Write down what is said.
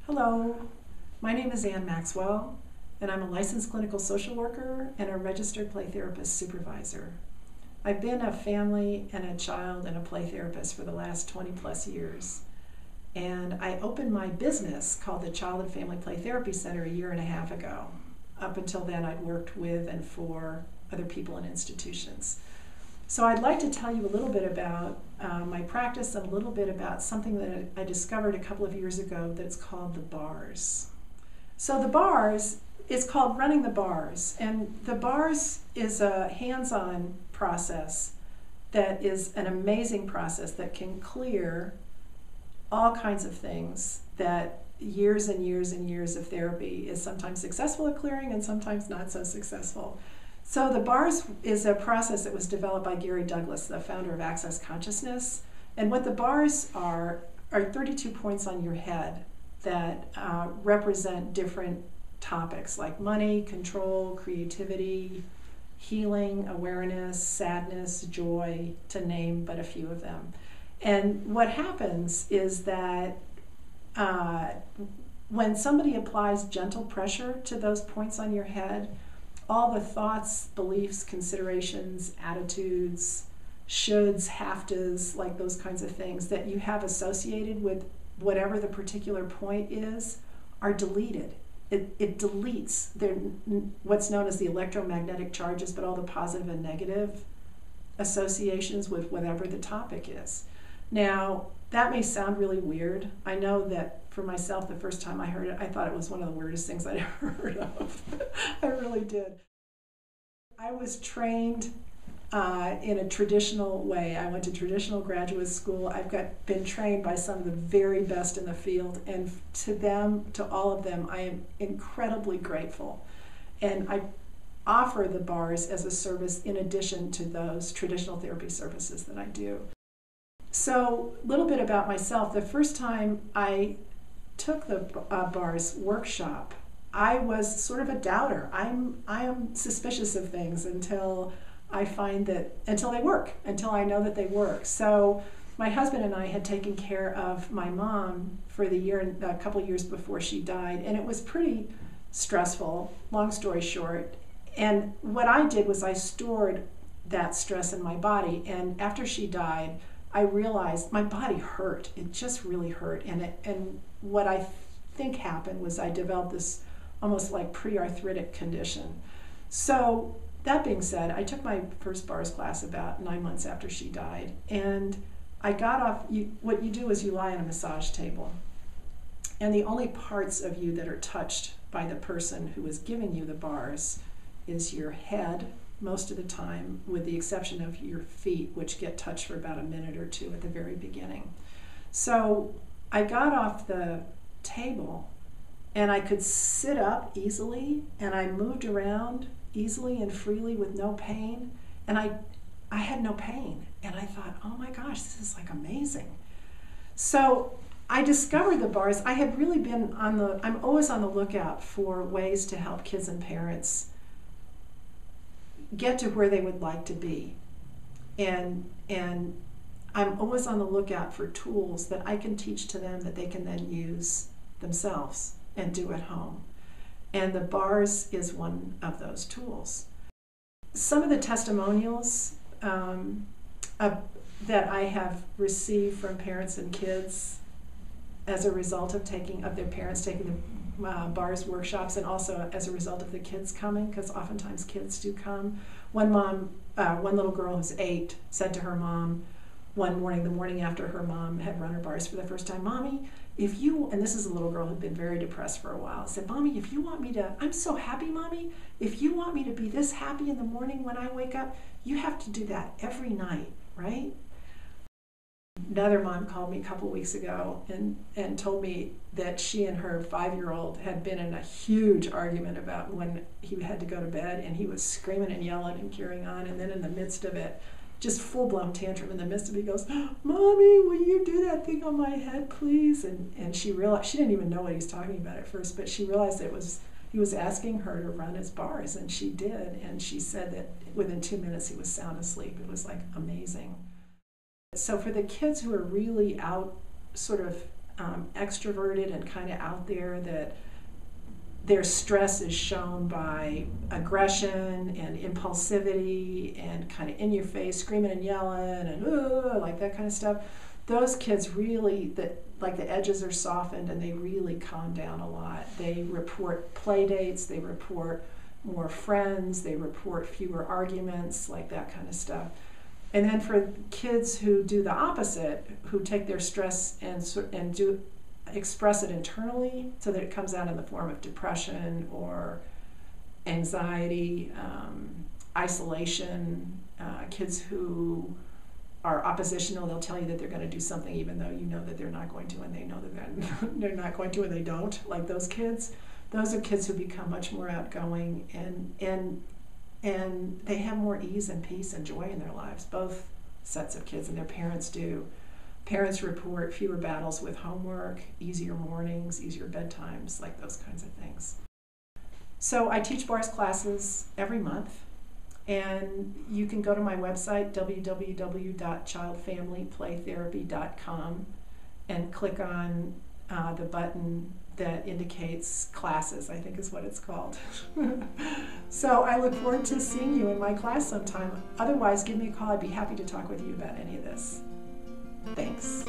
Hello, my name is Ann Maxwell, and I'm a licensed clinical social worker and a registered play therapist supervisor. I've been a family and a child and a play therapist for the last 20 plus years. And I opened my business called the Child and Family Play Therapy Center a year and a half ago. Up until then, I'd worked with and for other people and institutions. So I'd like to tell you a little bit about my practice and a little bit about something that I discovered a couple of years ago that's called the bars. So the bars is called running the bars, and the bars is a hands-on process that is an amazing process that can clear all kinds of things that years and years and years of therapy is sometimes successful at clearing and sometimes not so successful. So the bars is a process that was developed by Gary Douglas, the founder of Access Consciousness. And what the bars are 32 points on your head that represent different topics like money, control, creativity, healing, awareness, sadness, joy, to name but a few of them. And what happens is that when somebody applies gentle pressure to those points on your head, all the thoughts, beliefs, considerations, attitudes, shoulds, have-tos, like those kinds of things that you have associated with whatever the particular point is, are deleted. It deletes what's known as the electromagnetic charges, but all the positive and negative associations with whatever the topic is. Now, that may sound really weird. I know that for myself, the first time I heard it, I thought it was one of the weirdest things I'd ever heard of. I really did. I was trained in a traditional way. I went to traditional graduate school. I've been trained by some of the very best in the field, and to all of them, I am incredibly grateful. And I offer the bars as a service in addition to those traditional therapy services that I do. So, a little bit about myself. The first time I took the bars workshop, I was sort of a doubter. I am suspicious of things until they work, until I know that they work. So my husband and I had taken care of my mom for a couple of years before she died, and it was pretty stressful, long story short. And what I did was I stored that stress in my body, and after she died, I realized my body hurt. It just really hurt. And what I think happened was I developed this almost like pre-arthritic condition. So that being said, I took my first bars class about 9 months after she died. And I got off, what you do is you lie on a massage table. And the only parts of you that are touched by the person who is giving you the bars is your head, most of the time, with the exception of your feet, which get touched for about a minute or two at the very beginning. So I got off the table and I could sit up easily, and I moved around easily and freely with no pain, and I had no pain. And I thought, oh my gosh, this is like amazing. So I discovered the bars. I had really been I'm always on the lookout for ways to help kids and parents get to where they would like to be. And I'm always on the lookout for tools that I can teach to them that they can then use themselves and do at home. And the bars is one of those tools. Some of the testimonials that I have received from parents and kids as a result of their parents taking the bars workshops, and also as a result of the kids coming, because oftentimes kids do come. One little girl who's 8 said to her mom one morning, the morning after her mom had run her bars for the first time, "Mommy, and this is a little girl who'd been very depressed for a while, said, Mommy, if you want me to, I'm so happy, Mommy, if you want me to be this happy in the morning when I wake up, you have to do that every night, right?" Another mom called me a couple weeks ago and told me that she and her 5-year-old had been in a huge argument about when he had to go to bed, and he was screaming and yelling and carrying on, and then in the midst of it, just full-blown tantrum, in the midst of it, he goes, "Mommy, will you do that thing on my head, please?" And she realized, she didn't even know what he was talking about at first, but she realized he was asking her to run his bars, and she did, and she said that within 2 minutes he was sound asleep. It was like amazing. So for the kids who are really out, sort of extroverted and kind of out there, that their stress is shown by aggression and impulsivity and kind of in your face, screaming and yelling and like that kind of stuff. Those kids really, like the edges are softened and they really calm down a lot. They report play dates, they report more friends, they report fewer arguments, like that kind of stuff. And then for kids who do the opposite, who take their stress and express it internally so that it comes out in the form of depression or anxiety, isolation, kids who are oppositional, they'll tell you that they're going to do something even though you know that they're not going to, and they know that they're not going to and they don't, like those kids. Those are kids who become much more outgoing and they have more ease and peace and joy in their lives, both sets of kids, and their parents do. Parents report fewer battles with homework, easier mornings, easier bedtimes, like those kinds of things. So I teach bars classes every month, and you can go to my website, www.childfamilyplaytherapy.com, and click on the button that indicates classes, I think is what it's called. So I look forward to seeing you in my class sometime. Otherwise, give me a call. I'd be happy to talk with you about any of this. Thanks.